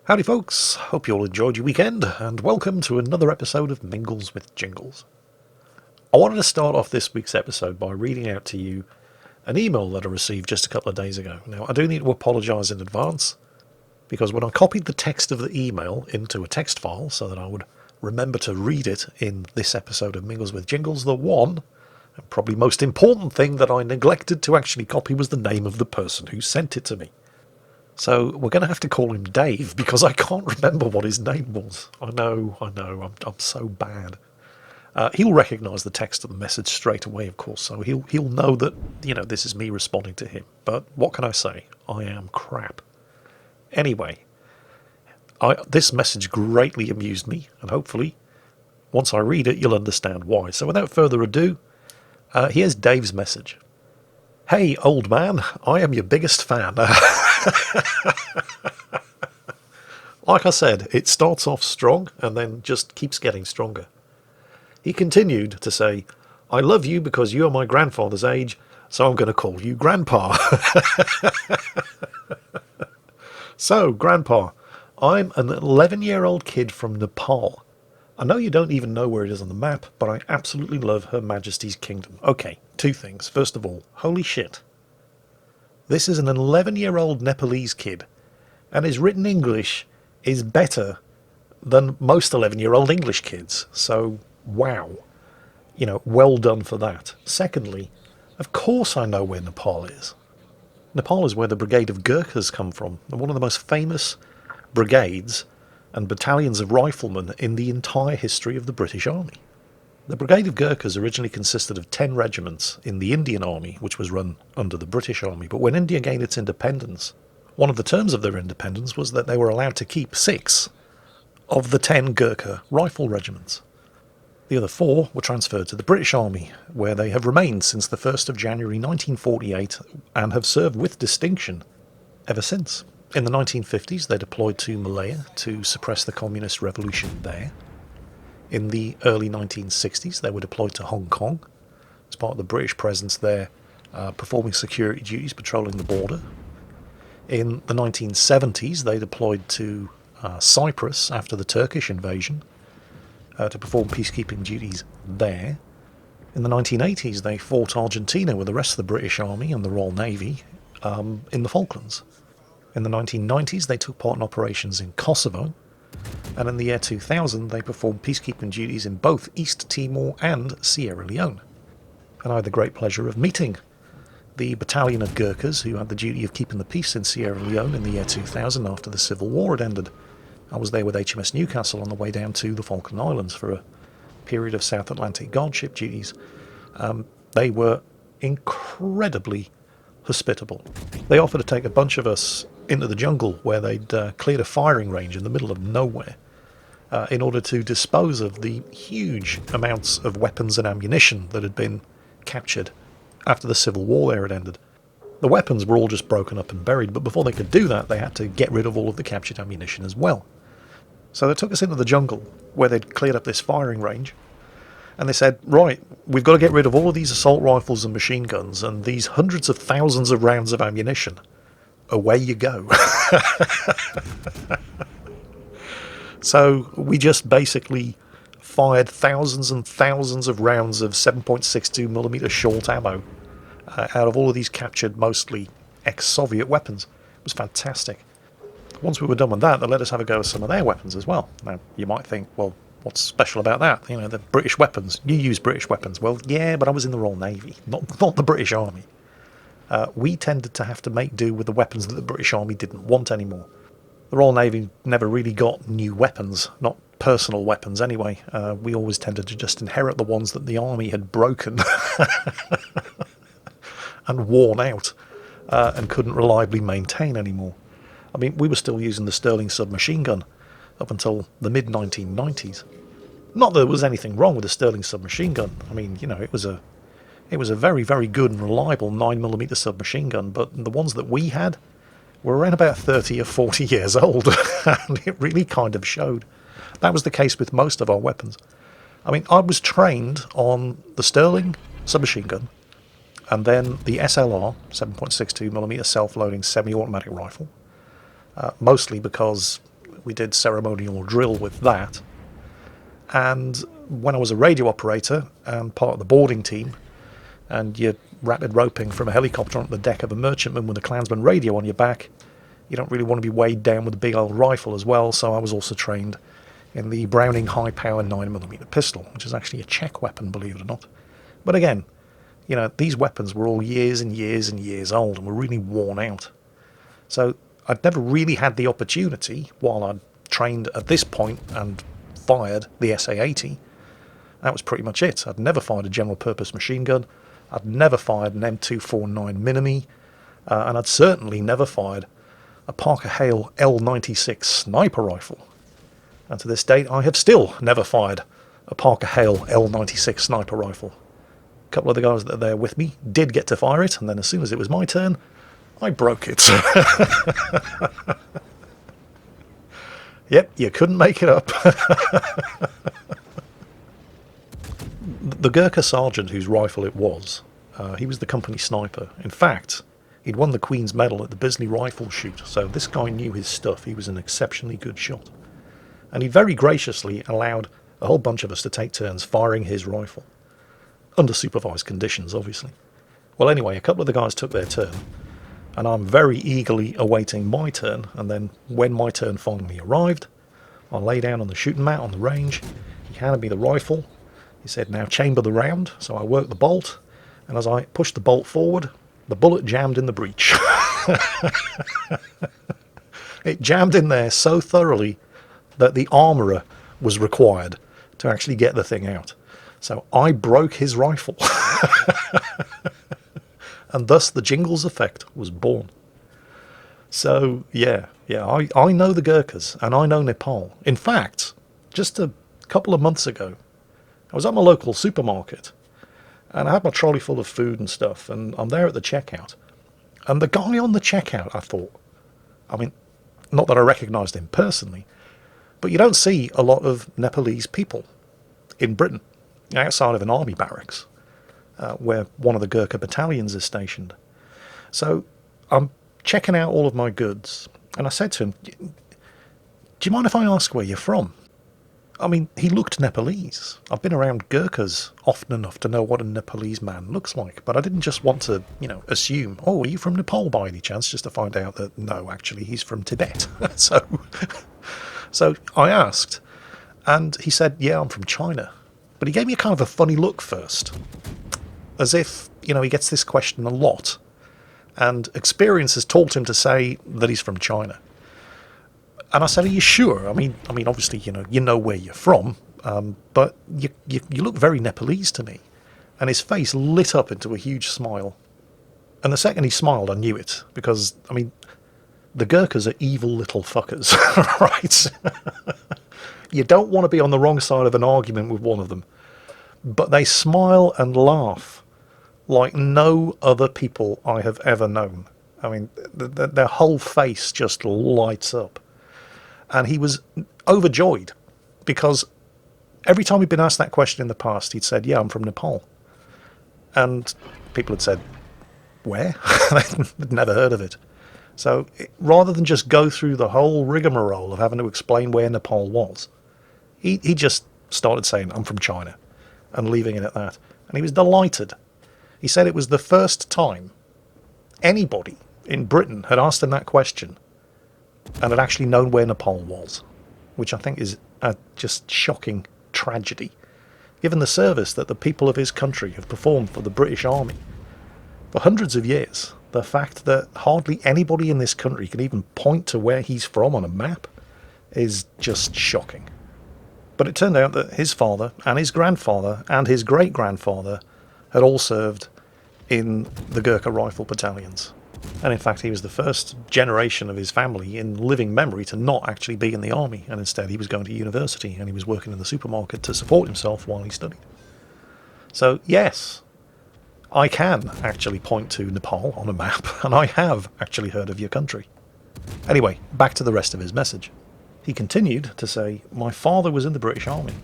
Howdy folks, hope you all enjoyed your weekend, and welcome to another episode of Mingles with Jingles. I wanted to start off this week's episode by reading out to you an email that I received just a couple of days ago. Now, I do need to apologise in advance, because when I copied the text of the email into a text file so that I would remember to read it in this episode of Mingles with Jingles, the one, and probably most important thing that I neglected to actually copy was the name of the person who sent it to me. So we're going to have to call him Dave because I can't remember what his name was. I know, I'm so bad. He'll recognise the text of the message straight away, of course, so he'll know that, this is me responding to him. But what can I say? I am crap. Anyway, this message greatly amused me, and hopefully, once I read it, you'll understand why. So without further ado, here's Dave's message. Hey, old man, I am your biggest fan. Like I said, it starts off strong and then just keeps getting stronger. He continued to say, I love you because you are my grandfather's age, so I'm going to call you Grandpa. So, Grandpa, I'm an 11-year-old kid from Nepal. I know you don't even know where it is on the map, but I absolutely love Her Majesty's Kingdom. Okay, two things. First of all, holy shit. This is an 11-year-old Nepalese kid, and his written English is better than most 11-year-old English kids. So, wow. Well done for that. Secondly, of course I know where Nepal is. Nepal is where the Brigade of Gurkhas come from, and one of the most famous brigades and battalions of riflemen in the entire history of the British Army. The Brigade of Gurkhas originally consisted of 10 regiments in the Indian Army, which was run under the British Army, but when India gained its independence, one of the terms of their independence was that they were allowed to keep 6 of the 10 Gurkha rifle regiments. The other 4 were transferred to the British Army, where they have remained since the 1st of January 1948 and have served with distinction ever since. In the 1950s, they deployed to Malaya to suppress the communist revolution there. In the early 1960s, they were deployed to Hong Kong as part of the British presence there, performing security duties, patrolling the border. In the 1970s, they deployed to Cyprus after the Turkish invasion to perform peacekeeping duties there. In the 1980s, they fought Argentina with the rest of the British Army and the Royal Navy in the Falklands. In the 1990s, they took part in operations in Kosovo. And in the year 2000, they performed peacekeeping duties in both East Timor and Sierra Leone. And I had the great pleasure of meeting the battalion of Gurkhas who had the duty of keeping the peace in Sierra Leone in the year 2000 after the Civil War had ended. I was there with HMS Newcastle on the way down to the Falkland Islands for a period of South Atlantic guardship duties. They were incredibly hospitable. They offered to take a bunch of us into the jungle where they'd cleared a firing range in the middle of nowhere in order to dispose of the huge amounts of weapons and ammunition that had been captured after the Civil War there had ended. The weapons were all just broken up and buried, but before they could do that, they had to get rid of all of the captured ammunition as well. So they took us into the jungle where they'd cleared up this firing range, and they said, right, we've got to get rid of all of these assault rifles and machine guns and these hundreds of thousands of rounds of ammunition. Away you go. So we just basically fired thousands and thousands of rounds of 7.62mm short ammo out of all of these captured, mostly ex-Soviet weapons. It was fantastic. Once we were done with that, they let us have a go at some of their weapons as well. Now, you might think, well, what's special about that? The British weapons. You use British weapons. Well, yeah, but I was in the Royal Navy, not the British Army. We tended to have to make do with the weapons that the British Army didn't want anymore. The Royal Navy never really got new weapons, not personal weapons anyway. We always tended to just inherit the ones that the Army had broken and worn out and couldn't reliably maintain anymore. I mean, we were still using the Sterling submachine gun up until the mid-1990s. Not that there was anything wrong with the Sterling submachine gun. I mean, it was a very, very good and reliable 9mm submachine gun, but the ones that we had were around about 30 or 40 years old, and it really kind of showed. That was the case with most of our weapons. I mean, I was trained on the Sterling submachine gun, and then the SLR, 7.62mm self-loading semi-automatic rifle, mostly because We did ceremonial drill with that. And when I was a radio operator and part of the boarding team, and you're rapid roping from a helicopter onto the deck of a merchantman with a Klansman radio on your back, you don't really want to be weighed down with a big old rifle as well. So I was also trained in the Browning high-power 9mm pistol, which is actually a Czech weapon, believe it or not. But again, these weapons were all years and years and years old and were really worn out. So I'd never really had the opportunity, while I'd trained at this point and fired the SA-80. That was pretty much it. I'd never fired a general-purpose machine gun. I'd never fired an M249 Mini-Me. And I'd certainly never fired a Parker Hale L96 sniper rifle. And to this date, I have still never fired a Parker Hale L96 sniper rifle. A couple of the guys that are there with me did get to fire it, and then as soon as it was my turn, I broke it. Yep, you couldn't make it up. The Gurkha sergeant whose rifle it was, he was the company sniper. In fact, he'd won the Queen's Medal at the Bisley rifle shoot, so this guy knew his stuff. He was an exceptionally good shot. And he very graciously allowed a whole bunch of us to take turns firing his rifle. Under supervised conditions, obviously. Well, anyway, a couple of the guys took their turn, and I'm very eagerly awaiting my turn, and then when my turn finally arrived, I lay down on the shooting mat on the range. He handed me the rifle. He said, now chamber the round. So I worked the bolt, and as I pushed the bolt forward, the bullet jammed in the breech. It jammed in there so thoroughly that the armourer was required to actually get the thing out. So I broke his rifle. And thus the Jingles effect was born. So, yeah, I know the Gurkhas, and I know Nepal. In fact, just a couple of months ago, I was at my local supermarket, and I had my trolley full of food and stuff, and I'm there at the checkout. And the guy on the checkout, I thought, not that I recognised him personally, but you don't see a lot of Nepalese people in Britain, outside of an army barracks, where one of the Gurkha battalions is stationed. So I'm checking out all of my goods, and I said to him, do you mind if I ask where you're from? He looked Nepalese. I've been around Gurkhas often enough to know what a Nepalese man looks like, but I didn't just want to, assume, oh, are you from Nepal by any chance, just to find out that, no, actually, he's from Tibet. So I asked, and he said, yeah, I'm from China. But he gave me a kind of a funny look first, as if, he gets this question a lot, and experience has taught him to say that he's from China. And I said, are you sure? Obviously, you know where you're from, but you look very Nepalese to me. And his face lit up into a huge smile. And the second he smiled, I knew it, because, the Gurkhas are evil little fuckers, right? You don't want to be on the wrong side of an argument with one of them. But they smile and laugh like no other people I have ever known. Their whole face just lights up. And he was overjoyed, because every time he'd been asked that question in the past, he'd said, yeah, I'm from Nepal. And people had said, where? They'd never heard of it. So rather than just go through the whole rigmarole of having to explain where Nepal was, he just started saying, I'm from China, and leaving it at that. And he was delighted. He said it was the first time anybody in Britain had asked him that question and had actually known where Nepal was, which I think is a just shocking tragedy, given the service that the people of his country have performed for the British Army for hundreds of years. The fact that hardly anybody in this country can even point to where he's from on a map is just shocking. But it turned out that his father and his grandfather and his great-grandfather had all served in the Gurkha rifle battalions. And in fact, he was the first generation of his family in living memory to not actually be in the army, and instead he was going to university and he was working in the supermarket to support himself while he studied. So yes, I can actually point to Nepal on a map, and I have actually heard of your country. Anyway, back to the rest of his message. He continued to say, my father was in the British Army.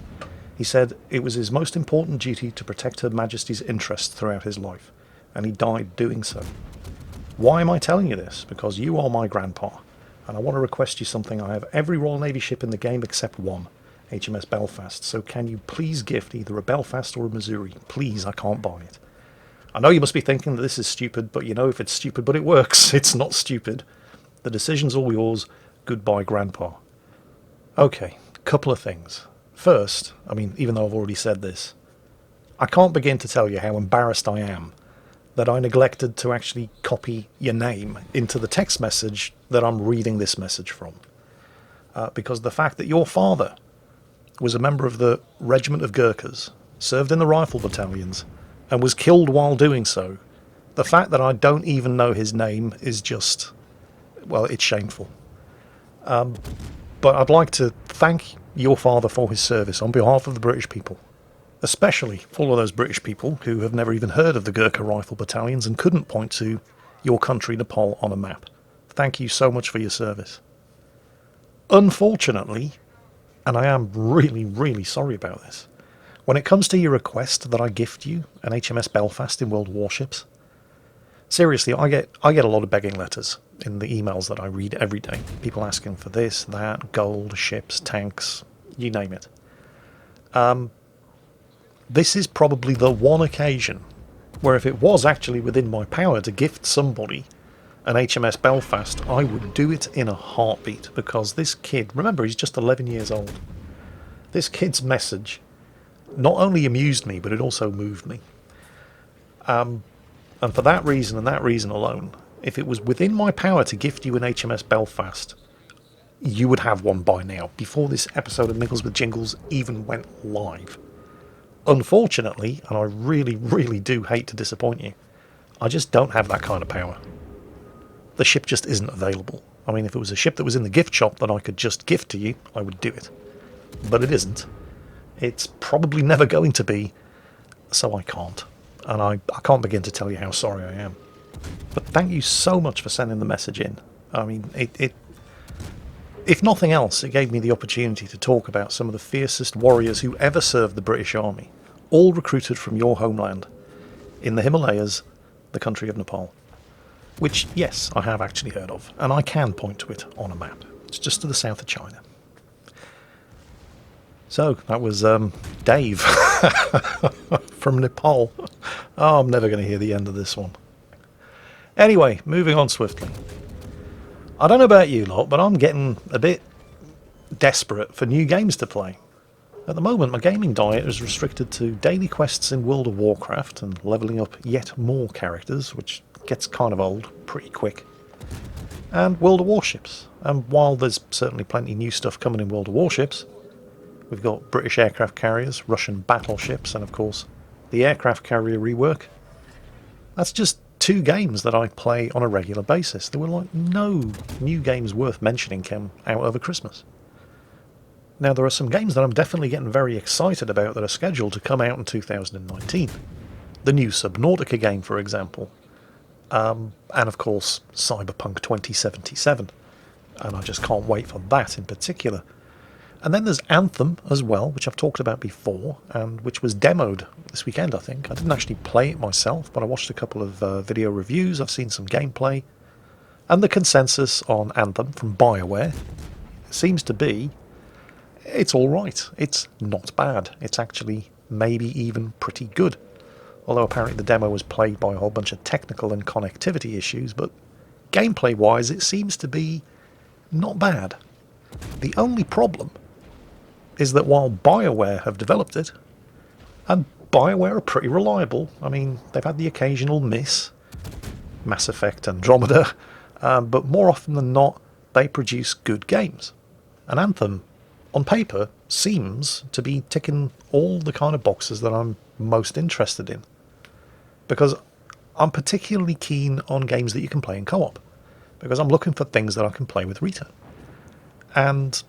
He said it was his most important duty to protect Her Majesty's interests throughout his life, and he died doing so. Why am I telling you this? Because you are my grandpa, and I want to request you something. I have every Royal Navy ship in the game except one, HMS Belfast. So can you please gift either a Belfast or a Missouri? Please, I can't buy it. I know you must be thinking that this is stupid, but you know if it's stupid but it works, it's not stupid. The decision's all yours. Goodbye, Grandpa. Okay, couple of things. First, I mean, even though I've already said this, I can't begin to tell you how embarrassed I am that I neglected to actually copy your name into the text message that I'm reading this message from. Because the fact that your father was a member of the Regiment of Gurkhas, served in the rifle battalions, and was killed while doing so, the fact that I don't even know his name is just, well, it's shameful. But I'd like to thank your father for his service on behalf of the British people. Especially all of those British people who have never even heard of the Gurkha Rifle Battalions and couldn't point to your country, Nepal, on a map. Thank you so much for your service. Unfortunately, and I am really, really sorry about this, when it comes to your request that I gift you an HMS Belfast in World Warships, seriously, I get a lot of begging letters in the emails that I read every day. People asking for this, that, gold, ships, tanks, you name it. This is probably the one occasion where if it was actually within my power to gift somebody an HMS Belfast, I would do it in a heartbeat, because this kid, remember, he's just 11 years old. This kid's message not only amused me, but it also moved me. And for that reason and that reason alone, if it was within my power to gift you an HMS Belfast, you would have one by now, before this episode of Mingles with Jingles even went live. Unfortunately, and I really, really do hate to disappoint you, I just don't have that kind of power. The ship just isn't available. I mean, if it was a ship that was in the gift shop that I could just gift to you, I would do it. But it isn't. It's probably never going to be, so I can't. And I can't begin to tell you how sorry I am. But thank you so much for sending the message in. I mean, if nothing else, it gave me the opportunity to talk about some of the fiercest warriors who ever served the British Army, all recruited from your homeland, in the Himalayas, the country of Nepal. Which, yes, I have actually heard of, and I can point to it on a map. It's just to the south of China. So, that was Dave from Nepal. Oh, I'm never going to hear the end of this one. Anyway, moving on swiftly. I don't know about you lot, but I'm getting a bit desperate for new games to play. At the moment, my gaming diet is restricted to daily quests in World of Warcraft and levelling up yet more characters, which gets kind of old pretty quick, and World of Warships. And while there's certainly plenty new stuff coming in World of Warships, we've got British aircraft carriers, Russian battleships, and of course the aircraft carrier rework. That's just 2 games that I play on a regular basis. There were like no new games worth mentioning came out over Christmas. Now there are some games that I'm definitely getting very excited about that are scheduled to come out in 2019. The new Subnautica game, for example. And of course Cyberpunk 2077. And I just can't wait for that in particular. And then there's Anthem as well, which I've talked about before, and which was demoed this weekend, I think. I didn't actually play it myself, but I watched a couple of video reviews, I've seen some gameplay, and the consensus on Anthem from BioWare seems to be, it's alright, it's not bad, it's actually maybe even pretty good. Although apparently the demo was plagued by a whole bunch of technical and connectivity issues, but gameplay-wise it seems to be not bad. The only problem is that while BioWare have developed it, and BioWare are pretty reliable, I mean, they've had the occasional miss, Mass Effect Andromeda, but more often than not, they produce good games. And Anthem, on paper, seems to be ticking all the kind of boxes that I'm most interested in. Because I'm particularly keen on games that you can play in co-op, because I'm looking for things that I can play with Rita. And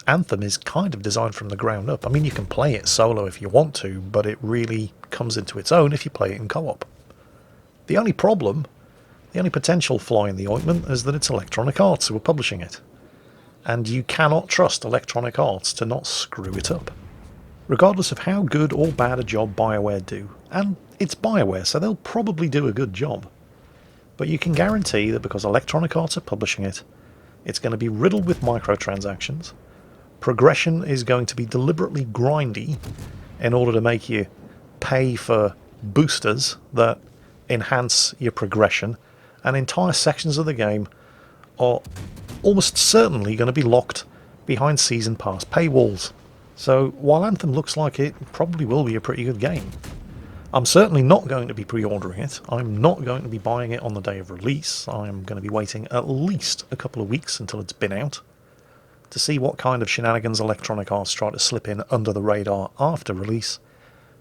Anthem is kind of designed from the ground up. I mean, you can play it solo if you want to, but it really comes into its own if you play it in co-op. The only problem, the only potential fly in the ointment, is that it's Electronic Arts who are publishing it. And you cannot trust Electronic Arts to not screw it up. Regardless of how good or bad a job BioWare do, and it's BioWare, so they'll probably do a good job. But you can guarantee that because Electronic Arts are publishing it, It's going to be riddled with microtransactions. Progression is going to be deliberately grindy in order to make you pay for boosters that enhance your progression, and entire sections of the game are almost certainly going to be locked behind Season Pass paywalls. So while Anthem looks like it probably will be a pretty good game, I'm certainly not going to be pre-ordering it. I'm not going to be buying it on the day of release. I'm going to be waiting at least a couple of weeks until it's been out to see what kind of shenanigans Electronic Arts try to slip in under the radar after release,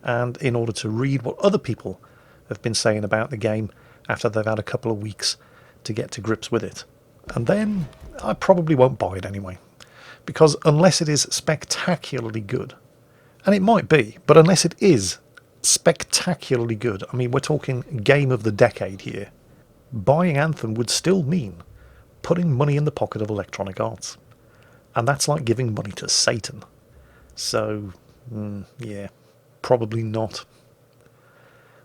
and in order to read what other people have been saying about the game after they've had a couple of weeks to get to grips with it. And then I probably won't buy it anyway, because unless it is spectacularly good, and it might be, but unless it is spectacularly good, I mean, we're talking game of the decade here, buying Anthem would still mean putting money in the pocket of Electronic Arts. And that's like giving money to Satan. So, yeah, probably not.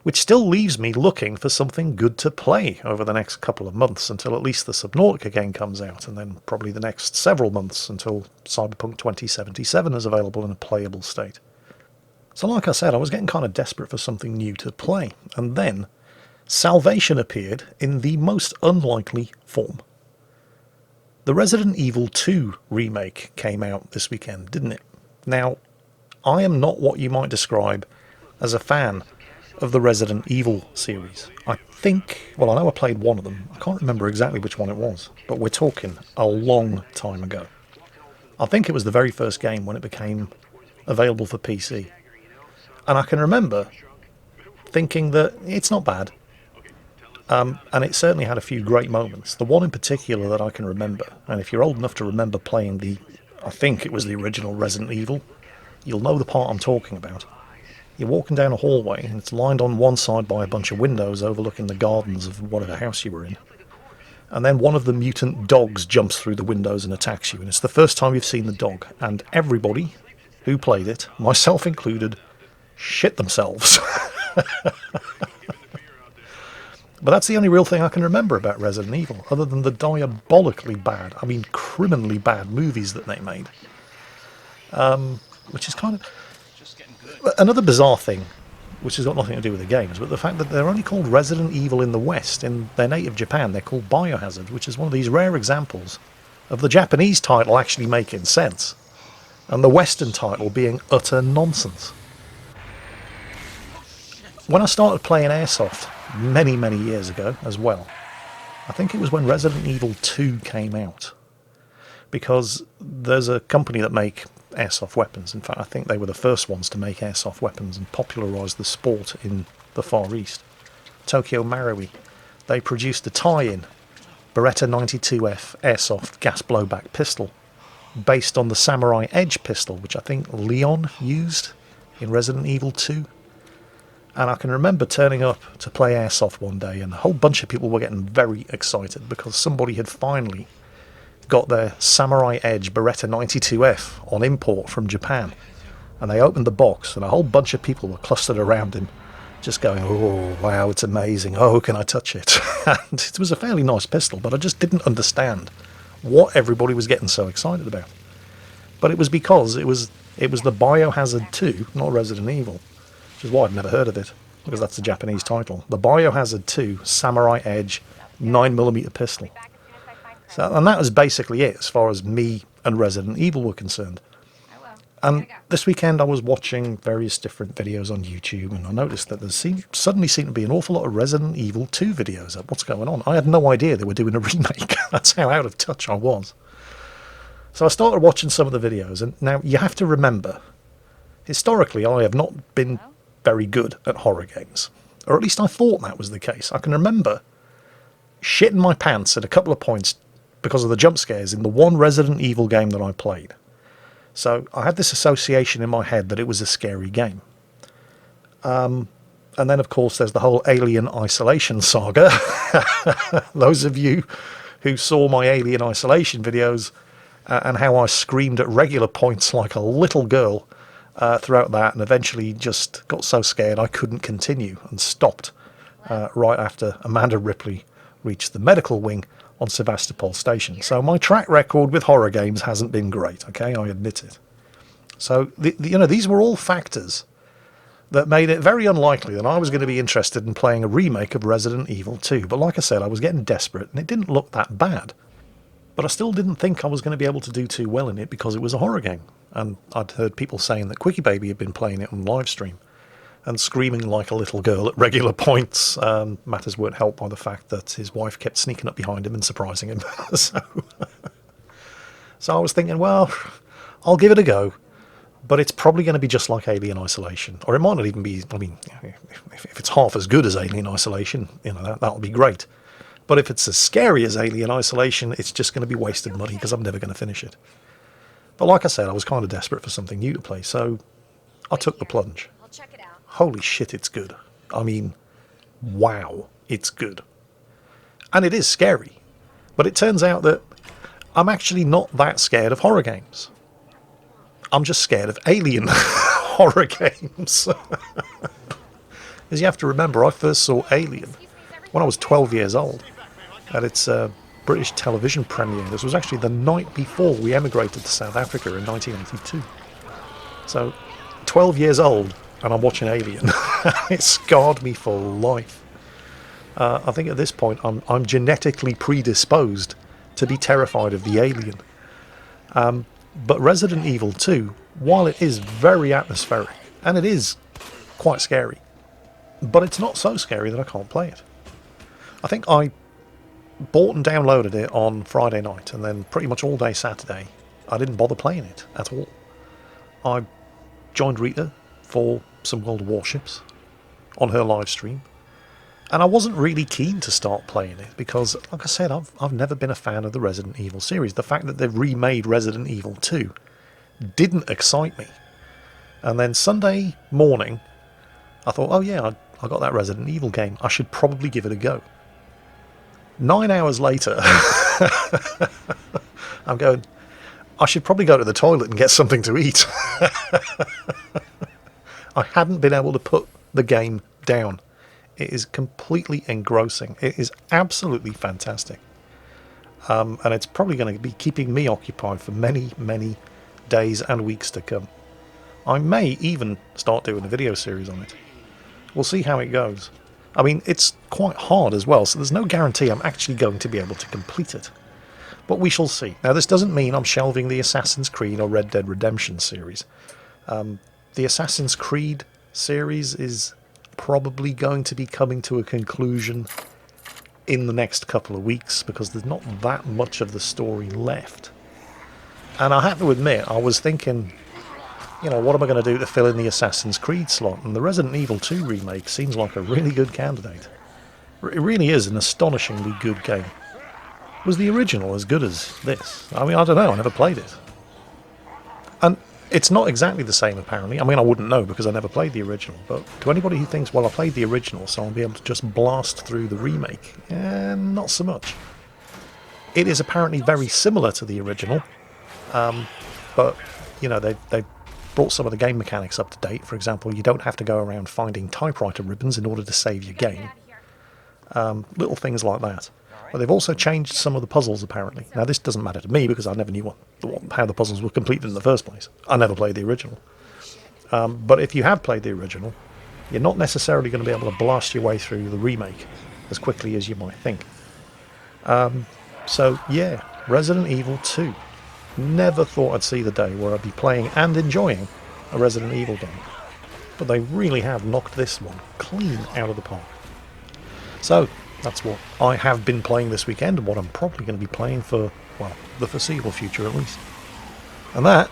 Which still leaves me looking for something good to play over the next couple of months until at least the Subnautica game comes out, and then probably the next several months until Cyberpunk 2077 is available in a playable state. So like I said, I was getting kind of desperate for something new to play, and then Salvation appeared in the most unlikely form. The Resident Evil 2 remake came out this weekend, didn't it? Now, I am not what you might describe as a fan of the Resident Evil series. I know I played one of them. I can't remember exactly which one it was, but we're talking a long time ago. I think it was the very first game when it became available for PC. And I can remember thinking that it's not bad. And it certainly had a few great moments. The one in particular that I can remember, and if you're old enough to remember playing I think it was the original Resident Evil, you'll know the part I'm talking about. You're walking down a hallway, and it's lined on one side by a bunch of windows overlooking the gardens of whatever house you were in. And then one of the mutant dogs jumps through the windows and attacks you, and it's the first time you've seen the dog. And everybody who played it, myself included, shit themselves. But that's the only real thing I can remember about Resident Evil, other than the diabolically bad, I mean criminally bad movies that they made. Which is kind of another bizarre thing, which has got nothing to do with the games, but the fact that they're only called Resident Evil in the West. In their native Japan, they're called Biohazard, which is one of these rare examples of the Japanese title actually making sense, and the Western title being utter nonsense. When I started playing Airsoft many, many years ago as well, I think it was when Resident Evil 2 came out, because there's a company that make airsoft weapons. In fact, I think they were the first ones to make airsoft weapons and popularise the sport in the Far East. Tokyo Marui. They produced a tie-in Beretta 92F airsoft gas blowback pistol based on the Samurai Edge pistol, which I think Leon used in Resident Evil 2. And I can remember turning up to play airsoft one day, and a whole bunch of people were getting very excited because somebody had finally got their Samurai Edge Beretta 92F on import from Japan. And they opened the box, and a whole bunch of people were clustered around him, just going, "Oh, wow, it's amazing. Oh, can I touch it?" And it was a fairly nice pistol, but I just didn't understand what everybody was getting so excited about. But it was because it was the Biohazard 2, not Resident Evil, which is why I'd never heard of it, because that's the Japanese title. The Biohazard 2 Samurai Edge 9mm pistol. So, and that was basically it as far as me and Resident Evil were concerned. And this weekend I was watching various different videos on YouTube, and I noticed that there suddenly seemed to be an awful lot of Resident Evil 2 videos. What's going on? I had no idea they were doing a remake. That's how out of touch I was. So I started watching some of the videos, and now you have to remember, historically I have not been very good at horror games. Or at least I thought that was the case. I can remember shitting my pants at a couple of points because of the jump scares in the one Resident Evil game that I played. So I had this association in my head that it was a scary game. And then, of course, there's the whole Alien Isolation saga. Those of you who saw my Alien Isolation videos and how I screamed at regular points like a little girl throughout that, and eventually just got so scared I couldn't continue and stopped right after Amanda Ripley reached the medical wing on Sevastopol Station. So my track record with horror games hasn't been great, okay? I admit it. So, these were all factors that made it very unlikely that I was going to be interested in playing a remake of Resident Evil 2. But like I said, I was getting desperate, and it didn't look that bad. But I still didn't think I was going to be able to do too well in it because it was a horror game. And I'd heard people saying that Quickie Baby had been playing it on live stream and screaming like a little girl at regular points. Matters weren't helped by the fact that his wife kept sneaking up behind him and surprising him. So I was thinking, well, I'll give it a go. But it's probably going to be just like Alien Isolation. Or it might not even be, I mean, if it's half as good as Alien Isolation, that'll be great. But if it's as scary as Alien Isolation, it's just going to be wasted money because I'm never going to finish it. But like I said, I was kind of desperate for something new to play, so I took the plunge. Holy shit, it's good. I mean, wow, it's good. And it is scary. But it turns out that I'm actually not that scared of horror games. I'm just scared of alien horror games. Because you have to remember, I first saw Alien when I was 12 years old at its British television premiere. This was actually the night before we emigrated to South Africa in 1982. So, 12 years old, and I'm watching Alien. It scarred me for life. I think at this point, I'm genetically predisposed to be terrified of the alien. But Resident Evil 2, while it is very atmospheric, and it is quite scary, but it's not so scary that I can't play it. I think I bought and downloaded it on Friday night, and then pretty much all day Saturday, I didn't bother playing it at all. I joined Rita for some World of Warships on her live stream, and I wasn't really keen to start playing it because, like I said, I've never been a fan of the Resident Evil series. The fact that they've remade Resident Evil 2 didn't excite me. And then Sunday morning, I thought, oh yeah, I got that Resident Evil game. I should probably give it a go. 9 hours later, I'm going, I should probably go to the toilet and get something to eat. I hadn't been able to put the game down. It is completely engrossing. It is absolutely fantastic. And it's probably going to be keeping me occupied for many, many days and weeks to come. I may even start doing a video series on it. We'll see how it goes. I mean, it's quite hard as well, so there's no guarantee I'm actually going to be able to complete it. But we shall see. Now, this doesn't mean I'm shelving the Assassin's Creed or Red Dead Redemption series. The Assassin's Creed series is probably going to be coming to a conclusion in the next couple of weeks because there's not that much of the story left. And I have to admit, I was thinking, what am I going to do to fill in the Assassin's Creed slot? And the Resident Evil 2 remake seems like a really good candidate. It really is an astonishingly good game. Was the original as good as this? I mean, I don't know, I never played it. And it's not exactly the same, apparently. I mean, I wouldn't know because I never played the original. But to anybody who thinks, well, I played the original, so I'll be able to just blast through the remake, not so much. It is apparently very similar to the original, but, they brought some of the game mechanics up to date. For example, you don't have to go around finding typewriter ribbons in order to save your game. Little things like that. But they've also changed some of the puzzles, apparently. Now, this doesn't matter to me because I never knew how the puzzles were completed in the first place. I never played the original. But if you have played the original, you're not necessarily going to be able to blast your way through the remake as quickly as you might think. So, yeah, Resident Evil 2. Never thought I'd see the day where I'd be playing and enjoying a Resident Evil game. But they really have knocked this one clean out of the park. So, that's what I have been playing this weekend and what I'm probably going to be playing for, the foreseeable future at least. And that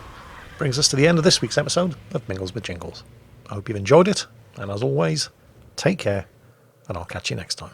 brings us to the end of this week's episode of Mingles with Jingles. I hope you've enjoyed it, and as always, take care, and I'll catch you next time.